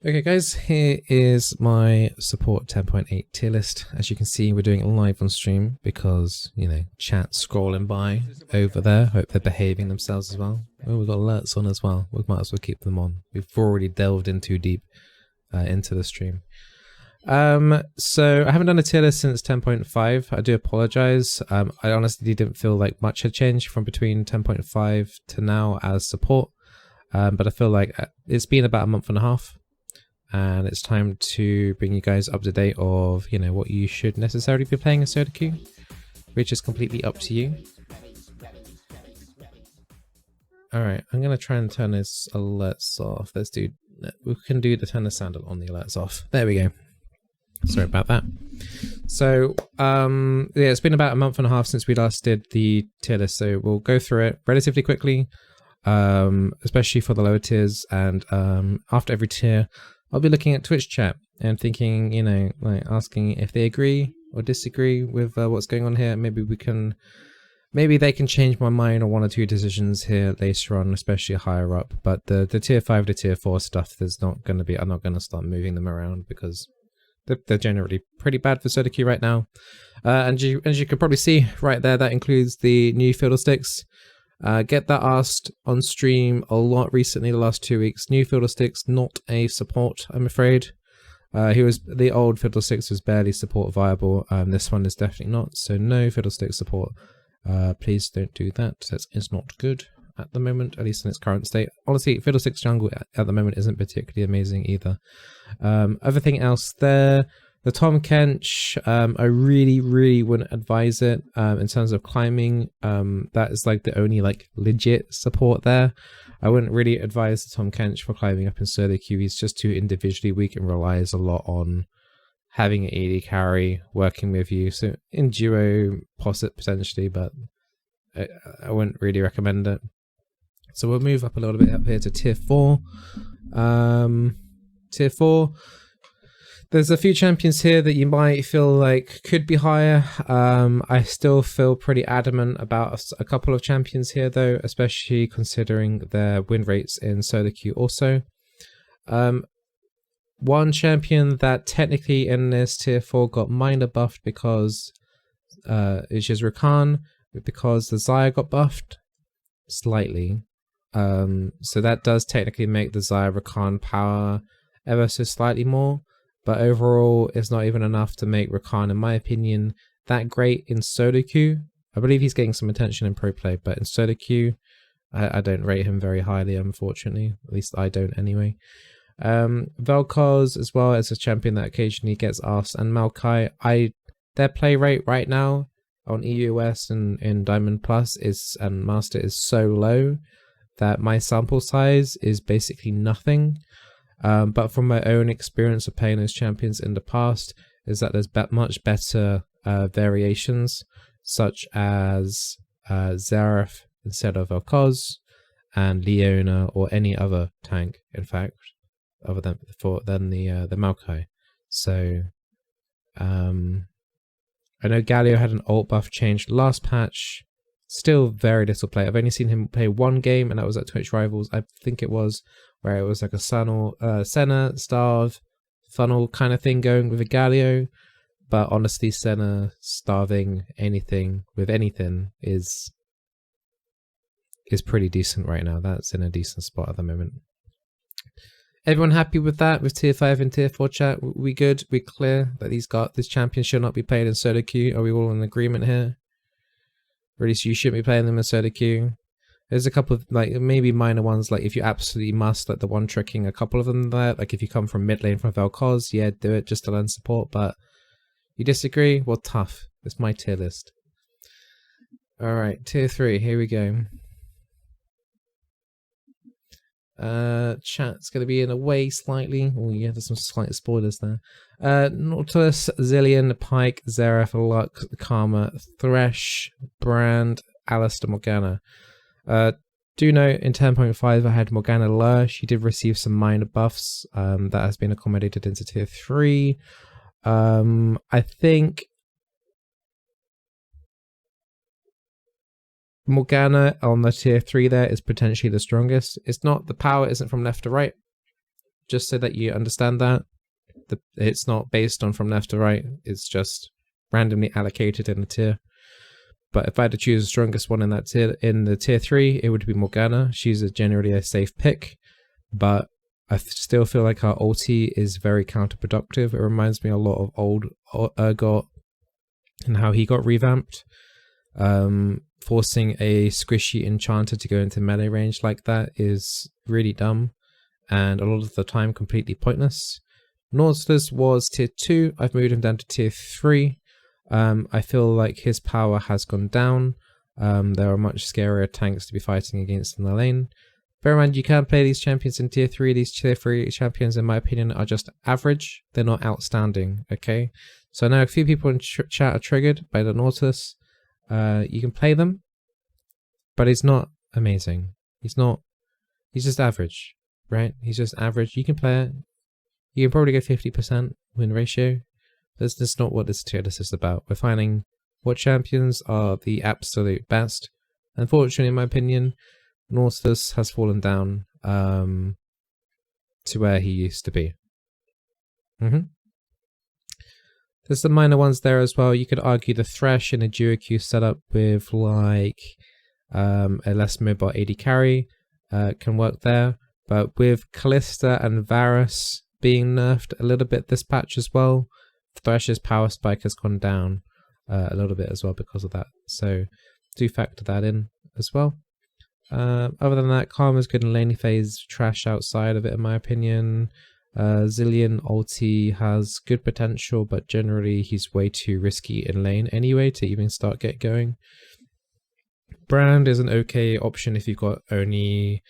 Okay guys, here is my support 10.8 tier list. As you can see, we're doing it live on stream because, you know, chat's scrolling by over there. Hope they're behaving themselves as well. Oh, we've got alerts on as well. We might as well keep them on. We've already delved in too deep into the stream. So I haven't done a tier list since 10.5. I do apologize. I honestly didn't feel like much had changed from between 10.5 to now as support. But I feel like it's been about a month and a half. And it's time to bring you guys up to date of, you know, what you should necessarily be playing in Soraka, which is completely up to you. Alright, I'm going to try and turn this alerts off. Let's do, we can do the turn the sound on the alerts off. There we go. Sorry about that. So, yeah, it's been about a month and a half since we last did the tier list, so we'll go through it relatively quickly, especially for the lower tiers, and after every tier, I'll be looking at Twitch chat and thinking, you know, like asking if they agree or disagree with what's going on here. Maybe they can change my mind on one or two decisions here later on, especially higher up. But the tier 5 to tier 4 stuff, there's not going to be. I'm not going to start moving them around because they're generally pretty bad for Soraka right now. And as you can probably see right there, that includes the new fiddlesticks. Get that asked on stream a lot recently, the last 2 weeks. New fiddlesticks, not a support, I'm afraid. The old fiddlesticks was barely support viable. This one is definitely not, so no fiddlestick support. Please don't do that. It's not good at the moment, at least in its current state. Honestly, fiddlesticks jungle at the moment isn't particularly amazing either. Everything else there. The Tom Kench, I really wouldn't advise it in terms of climbing. That is like the only like legit support there. I wouldn't really advise the Tom Kench for climbing up in Soraka. He's just too individually weak and relies a lot on having an AD carry working with you. So in duo, potentially, but I wouldn't really recommend it. So we'll move up a little bit up here to tier 4. Tier 4. There's a few champions here that you might feel like could be higher. I still feel pretty adamant about a couple of champions here though, especially considering their win rates in Soraka also. One champion that technically in this tier 4 got minor buffed because is just Rakan, because the Xayah got buffed slightly. So that does technically make the Xayah Rakan power ever so slightly more. But overall, it's not even enough to make Rakan, in my opinion, that great in Soraka. I believe he's getting some attention in pro play, but in Soraka, I don't rate him very highly, unfortunately. At least I don't anyway. Vel'Koz as well as a champion that occasionally gets asked, and Maokai, their play rate right now on EUS and in Diamond Plus and Master is so low that my sample size is basically nothing. But from my own experience of playing those champions in the past, is that there's much better variations, such as Xerath instead of Vel'Koz, and Leona, or any other tank, in fact, other than the Maokai. So I know Galio had an ult buff change last patch. Still very little play. I've only seen him play one game, and that was at Twitch Rivals, I think it was, where it was like a Senna, Starve, funnel kind of thing going with a Galio. But honestly, Senna starving anything with anything is pretty decent right now. That's in a decent spot at the moment. Everyone happy with that? With tier 5 and tier 4 chat? We good? We clear that this champion should not be played in Soraka? Are we all in agreement here? Or at least you shouldn't be playing them in Soraka. There's a couple of like maybe minor ones, like if you absolutely must, like the one tricking, a couple of them there. Like if you come from mid lane from Vel'Koz, yeah, do it just to learn support. But you disagree? Well, tough. It's my tier list. All right, tier 3. Here we go. Chat's gonna be in a way slightly. Oh yeah, there's some slight spoilers there. Nautilus, Zillion, Pike, Xerath, Lux, Karma, Thresh, Brand, Alistair, Morgana. Do note in 10.5 I had Morgana Lure. She did receive some minor buffs that has been accommodated into tier 3. I think Morgana on the tier 3 there is potentially the strongest. It's not, the power isn't from left to right. just so that you understand that. It's not based on from left to right, it's just randomly allocated in the tier. But if I had to choose the strongest one in that tier, in the tier 3, it would be Morgana. She's generally a safe pick, but I still feel like her ulti is very counterproductive. It reminds me a lot of old Urgot and how he got revamped. Forcing a squishy enchanter to go into melee range like that is really dumb, and a lot of the time completely pointless. Nautilus was tier 2, I've moved him down to tier 3. I feel like his power has gone down. There are much scarier tanks to be fighting against in the lane. Bear in mind, you can play these champions in tier 3. These tier 3 champions, in my opinion, are just average. They're not outstanding, okay? So I know a few people in chat are triggered by the Nautilus. You can play them, but he's not amazing. He's just average, right? He's just average. You can play it. You can probably get 50% win ratio. That's just not what this tier list is about. We're finding what champions are the absolute best. Unfortunately, in my opinion, Nautilus has fallen down to where he used to be. There's some minor ones there as well. You could argue the Thresh in a duo queue setup with like a less mobile AD carry can work there. But with Callista and Varus being nerfed a little bit this patch as well, Thresh's power spike has gone down a little bit as well because of that. So do factor that in as well. Other than that, Karma's good in laning phase, trash outside of it in my opinion. Zillion ulti has good potential, but generally he's way too risky in lane anyway to even start get going. Brand is an okay option if you've got only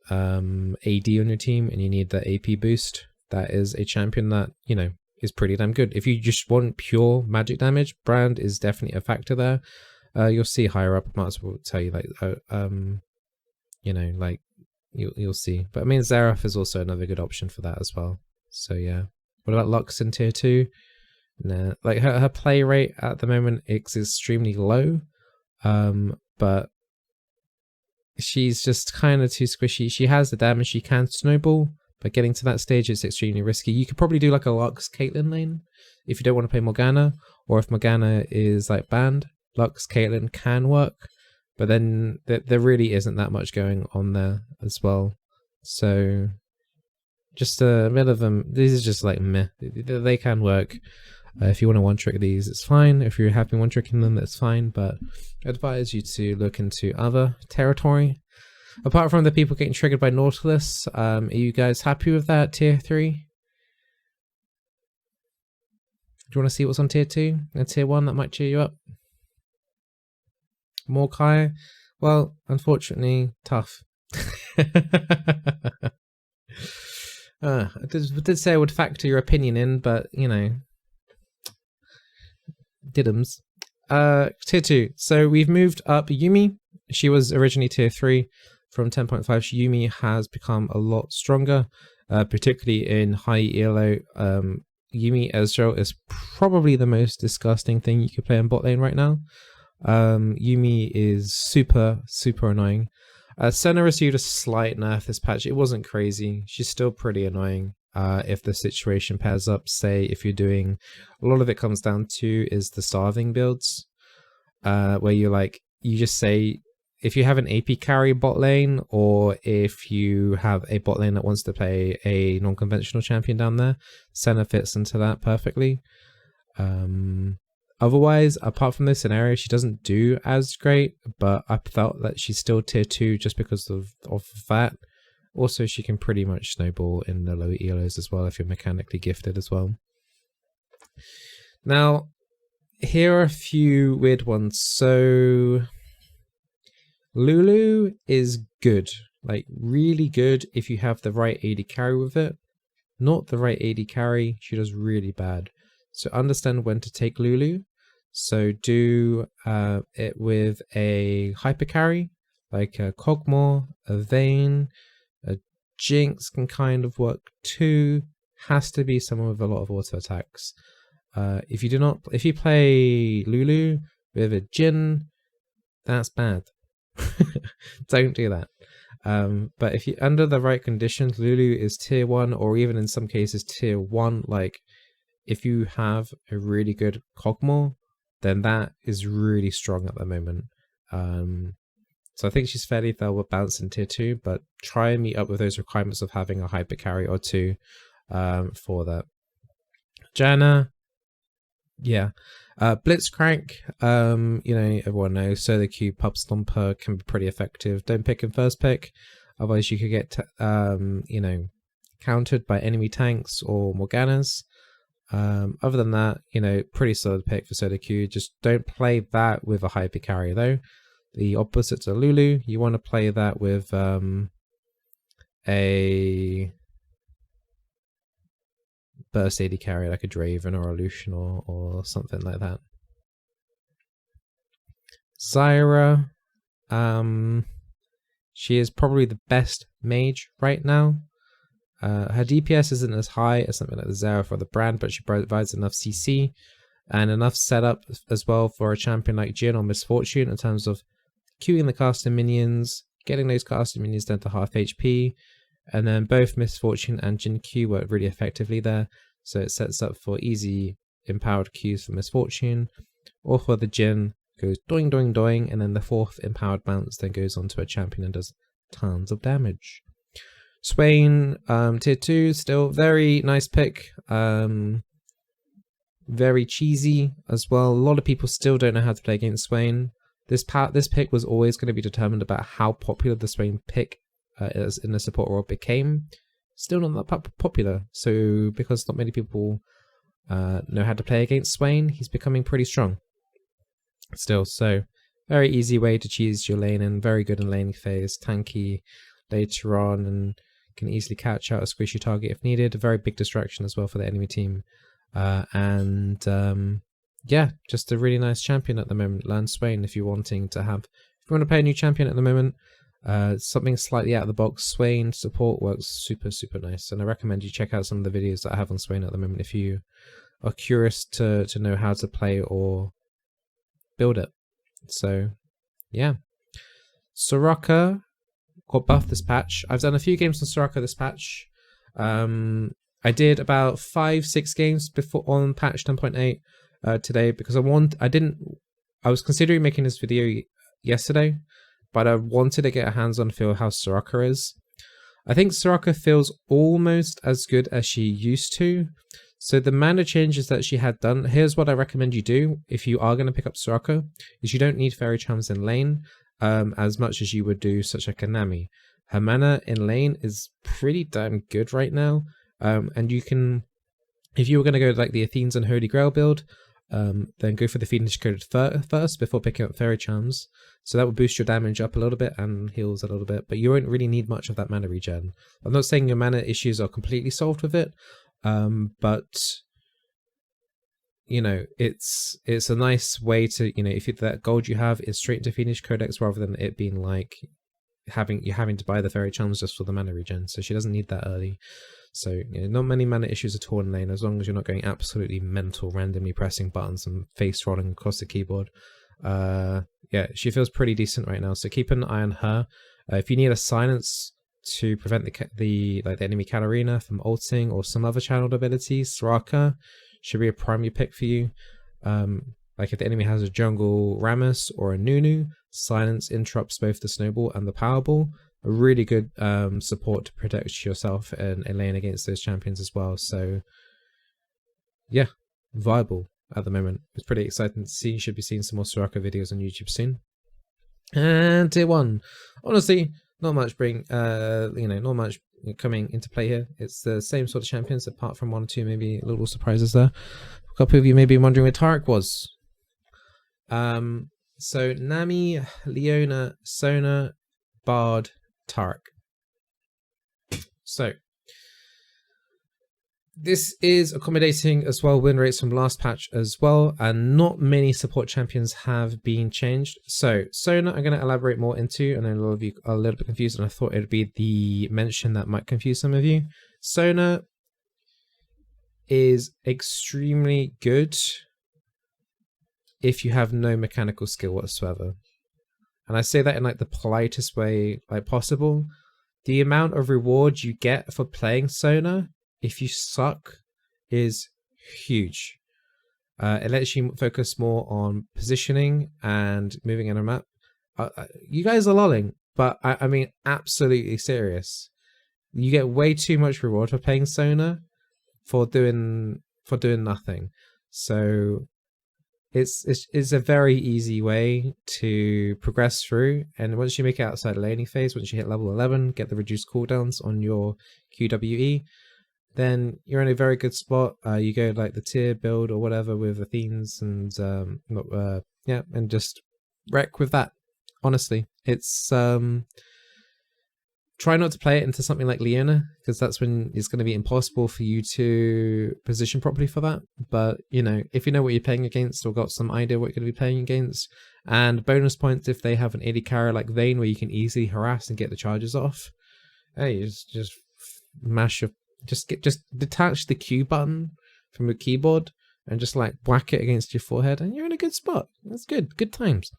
AD on your team and you need the AP boost. That is a champion that, you know, is pretty damn good. If you just want pure magic damage, Brand is definitely a factor there. You'll see higher up, I might as well tell you, like, you know, like, you'll see. But I mean, Xerath is also another good option for that as well. So yeah. What about Lux in tier 2? Nah, like her play rate at the moment is extremely low, but she's just kind of too squishy. She has the damage, she can snowball, but getting to that stage is extremely risky. You could probably do like a Lux Caitlyn lane if you don't want to play Morgana, or if Morgana is like banned, Lux Caitlyn can work. But then there really isn't that much going on there as well. So just a bit of them. These are just like meh. They can work. If you want to one-trick these, it's fine. If you're happy one-tricking them, that's fine. But I advise you to look into other territory. Apart from the people getting triggered by Nautilus, are you guys happy with that tier 3? Do you want to see what's on tier 2 and tier 1 that might cheer you up? Morkai, well, unfortunately, tough. I did say I would factor your opinion in, but you know, diddums. Tier 2. So we've moved up Yuumi. She was originally tier 3 from 10.5. Yuumi has become a lot stronger, particularly in high elo. Yuumi Ezreal is probably the most disgusting thing you could play in bot lane right now. Yuumi is super annoying. Senna received a slight nerf this patch. It wasn't crazy. She's still pretty annoying if the situation pairs up. Say if you're doing, a lot of it comes down to is the starving builds, where you just say if you have an AP carry bot lane, or if you have a bot lane that wants to play a non-conventional champion down there, Senna fits into that perfectly. Otherwise, apart from this scenario, she doesn't do as great, but I felt that she's still tier 2 just because of that. Also, she can pretty much snowball in the low elos as well if you're mechanically gifted as well. Now, here are a few weird ones. So, Lulu is good, like really good if you have the right AD carry with it. Not the right AD carry, she does really bad. So understand when to take Lulu. So do it with a hyper carry, like a Kog'Maw, a Vayne, a Jinx can kind of work too. Has to be someone with a lot of auto attacks. If you play Lulu with a Jhin, that's bad. Don't do that. But if you under the right conditions, Lulu is tier 1, or even in some cases tier 1. Like if you have a really good Kog'Maw, then that is really strong at the moment. So I think she's fairly well balanced in tier 2, but try and meet up with those requirements of having a hyper carry or 2 for that. Janna, yeah. Blitzcrank, you know, everyone knows Solar Q Pub Stomper can be pretty effective. Don't pick him first pick, otherwise you could get you know, countered by enemy tanks or Morganas. Other than that, you know, pretty solid pick for Solar Q. Just don't play that with a hyper carry though. The opposite to Lulu, you want to play that with a burst AD carry like a Draven or a Lucian or something like that. Zyra, she is probably the best mage right now. Her DPS isn't as high as something like the Zyra for the brand, but she provides enough CC and enough setup as well for a champion like Jhin or Misfortune in terms of queuing the caster minions, getting those caster minions down to half HP, and then both Misfortune and Jhin Q work really effectively there, so it sets up for easy empowered Qs for Misfortune, or for the Jhin goes doing doing doing, and then the 4th empowered bounce then goes onto a champion and does tons of damage. Swain, tier 2, still very nice pick, very cheesy as well. A lot of people still don't know how to play against Swain. This pick was always going to be determined about how popular the Swain pick as in the support role became. Still not that popular, so because not many people know how to play against Swain, he's becoming pretty strong still. So very easy way to cheese your lane, and very good in laning phase, tanky later on, and can easily catch out a squishy target if needed. A very big distraction as well for the enemy team, yeah, just a really nice champion at the moment. Learn Swain if you're wanting to have, if you want to play a new champion at the moment, something slightly out of the box. Swain support works super nice, and I recommend you check out some of the videos that I have on Swain at the moment if you are curious to know how to play or build it. So yeah, Soraka got buffed this patch. I've done a few games on Soraka this patch. I did about 5-6 games before on patch 10.8 today, because I was considering making this video yesterday, but I wanted to get a hands-on feel how Soraka is. I think Soraka feels almost as good as she used to. So the mana changes that she had done, here's what I recommend you do if you are going to pick up Soraka, is you don't need Fairy Charms in lane as much as you would do such like a Nami. Her mana in lane is pretty damn good right now, and you can, if you were going to go like the Athenes and Holy Grail build, then go for the Fiendish Code first before picking up Fairy Charms. So that will boost your damage up a little bit and heals a little bit, but you won't really need much of that mana regen. I'm not saying your mana issues are completely solved with it, but you know, it's a nice way to, you know, if that gold you have is straight into Fiendish Codex rather than it being like having to buy the Fairy Charms just for the mana regen. So she doesn't need that early. So you know, not many mana issues at all in lane, as long as you're not going absolutely mental, randomly pressing buttons and face rolling across the keyboard. Yeah, she feels pretty decent right now. So keep an eye on her. If you need a silence to prevent the enemy Katarina from ulting or some other channeled abilities, Soraka should be a primary pick for you. Like if the enemy has a jungle Rammus or a Nunu, silence interrupts both the snowball and the powerball. A really good support to protect yourself in lane against those champions as well. So yeah, viable at the moment. It's pretty exciting to see. You should be seeing some more Soraka videos on YouTube soon. And tier 1, honestly, not much not much coming into play here. It's the same sort of champions, apart from 1 or 2 maybe little surprises there. A couple of you may be wondering where Tarek was. So Nami, Leona, Sona, Bard, Tarek. So this is accommodating as well win rates from last patch as well, and not many support champions have been changed. So Sona I'm going to elaborate more into, and a lot of you are a little bit confused, and I thought it would be the mention that might confuse some of you. Sona is extremely good if you have no mechanical skill whatsoever. and I say that in like the politest way like possible, the amount of reward you get for playing Sona if you suck is huge. It lets you focus more on positioning and moving in a map. You guys are lolling, but I mean absolutely serious. You get way too much reward for playing Sona for doing nothing. So it's a very easy way to progress through, and once you make it outside the laning phase, once you hit level 11, get the reduced cooldowns on your QWE, then you're in a very good spot. You go like the tier build or whatever with Athenes and yeah, and just wreck with that. Honestly, it's try not to play it into something like Leona, because that's when it's going to be impossible for you to position properly for that. But, you know, if you know what you're playing against or got some idea what you're going to be playing against, and bonus points if they have an AD carry like Vayne where you can easily harass and get the charges off, hey, just mash your... Just detach the Q button from your keyboard and just like whack it against your forehead and you're in a good spot. That's good. Good times.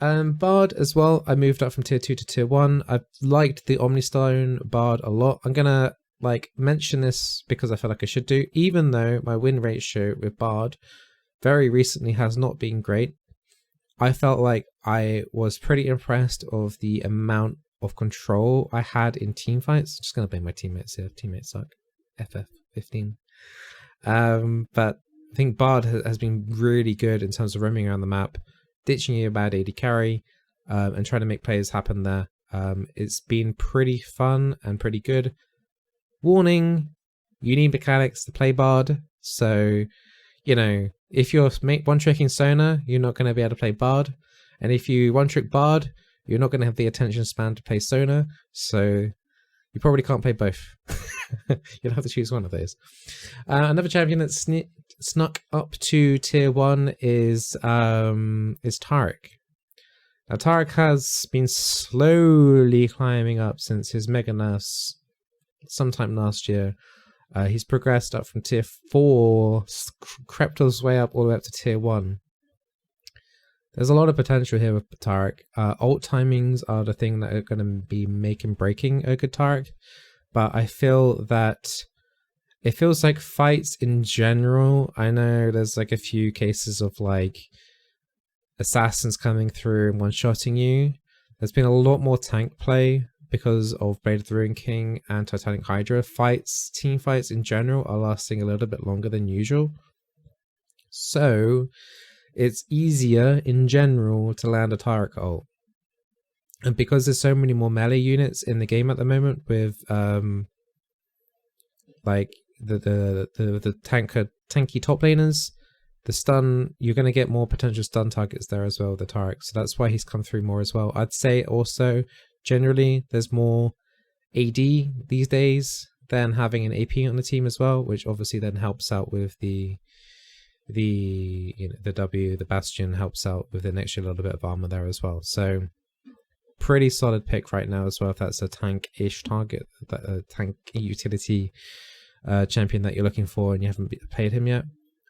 Bard as well, I moved up from tier 2 to tier 1. I've liked the Omnistone Bard a lot. I'm gonna like mention this because I feel like I should do, even though my win ratio with Bard very recently has not been great. I felt like I was pretty impressed of the amount of control I had in team fights. Just gonna blame my teammates here. Teammates suck. FF15. But I think Bard has been really good in terms of roaming around the map, ditching your bad AD carry, and trying to make plays happen there. It's been pretty fun and pretty good. Warning, you need mechanics to play Bard, so, you know, if you're one-tricking Sona, you're not going to be able to play Bard, and if you one-trick Bard, you're not going to have the attention span to play Sona, so you probably can't play both. You'll have to choose one of those. Another champion that snuck up to tier 1 is Taric. Now Taric has been slowly climbing up since his mega nerfs sometime last year. He's progressed up from tier 4, crept his way up all the way up to tier 1. There's a lot of potential here with Taric. Ult timings are the thing that are going to be making breaking a good Taric. But I feel that it feels like fights in general. I know there's like a few cases of like assassins coming through and one-shotting you. There's been a lot more tank play because of Blade of the Ruin King and Titanic Hydra. Team fights in general are lasting a little bit longer than usual. So it's easier in general to land a Taric ult. And because there's so many more melee units in the game at the moment with like the tanky top laners, the stun, you're going to get more potential stun targets there as well, the Taric. So that's why he's come through more as well. I'd say also generally there's more AD these days than having an AP on the team as well, which obviously then helps out with the Bastion helps out with an extra little bit of armor there as well. So pretty solid pick right now as well if that's a tank-ish target, a tank utility champion that you're looking for and you haven't paid him yet.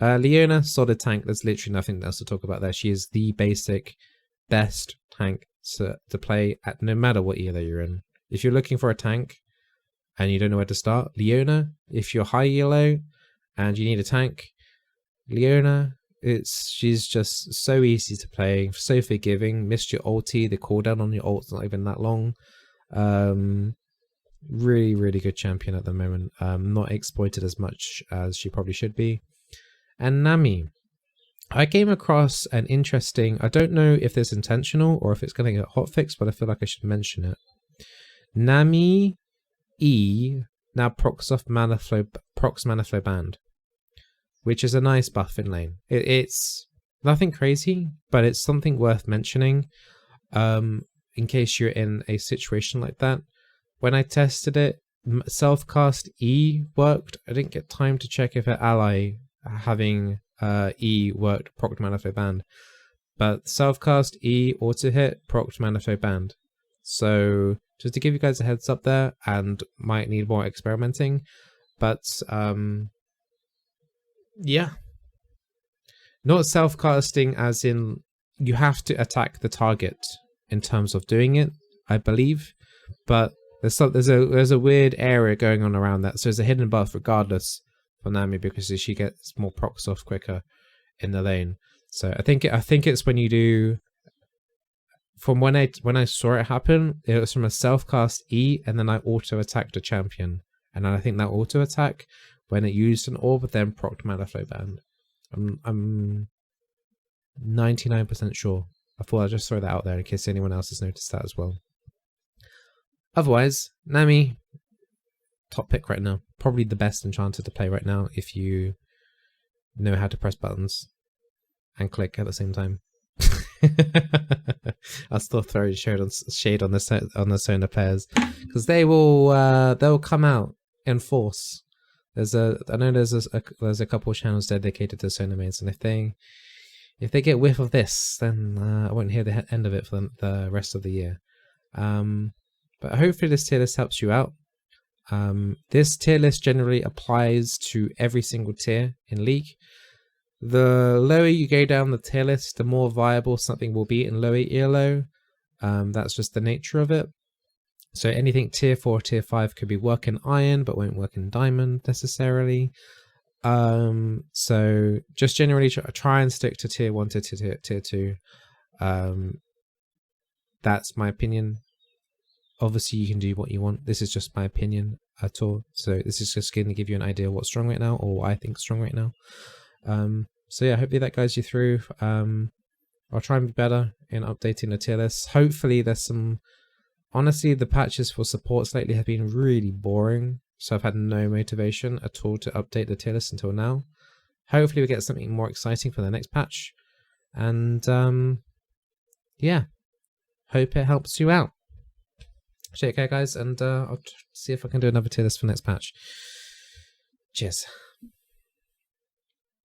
Leona, solid tank. There's literally nothing else to talk about there. She is the basic best tank to play at no matter what elo you're in. If you're looking for a tank and you don't know where to start, Leona. If you're high elo and you need a tank, Leona. She's just so easy to play, so forgiving. Missed your ulti, the cooldown on your ult's not even that long. Really, really good champion at the moment. Not exploited as much as she probably should be. And Nami. I came across an interesting, I don't know if it's intentional or if it's going to get hotfixed, but I feel like I should mention it. Nami E now procs mana flow band, which is a nice buff in lane. It's nothing crazy, but it's something worth mentioning in case you're in a situation like that. When I tested it, self-cast E worked. I didn't get time to check if an ally having E worked procced mana flow band, but self-cast E auto-hit procced mana flow band. So just to give you guys a heads up there, and might need more experimenting, but yeah, not self-casting as in you have to attack the target in terms of doing it, I believe, but there's a weird area going on around that, so there's a hidden buff regardless for Nami because she gets more procs off quicker in the lane. So I think it's when you do, from when I saw it happen, it was from a self-cast E, and then I auto-attacked a champion. And I think that auto-attack, when it used an orb, then procced Malifaux Band. I'm 99% sure. I thought I'd just throw that out there in case anyone else has noticed that as well. Otherwise, Nami, top pick right now. Probably the best enchanter to play right now if you know how to press buttons and click at the same time. I'll still throw shade on the Sona players because they'll come out in force. I know there's a couple of channels dedicated to Sona mains, and if they get whiff of this, then I won't hear the end of it for the rest of the year. But hopefully this tier list helps you out. This tier list generally applies to every single tier in League. The lower you go down the tier list, the more viable something will be in lower ELO. That's just the nature of it. So anything tier 4, tier 5 could be work in iron, but won't work in diamond necessarily. So just generally try and stick to tier 1 to tier 2. That's my opinion. Obviously you can do what you want. This is just my opinion at all. So this is just going to give you an idea of what's strong right now, or what I think is strong right now. So yeah, hopefully that guides you through. I'll try and be better in updating the tier list. Hopefully there's some... Honestly, the patches for supports lately have been really boring. So I've had no motivation at all to update the tier list until now. Hopefully we get something more exciting for the next patch. And yeah, hope it helps you out. Take care guys, and I'll see if I can do another tier list for next patch. Cheers.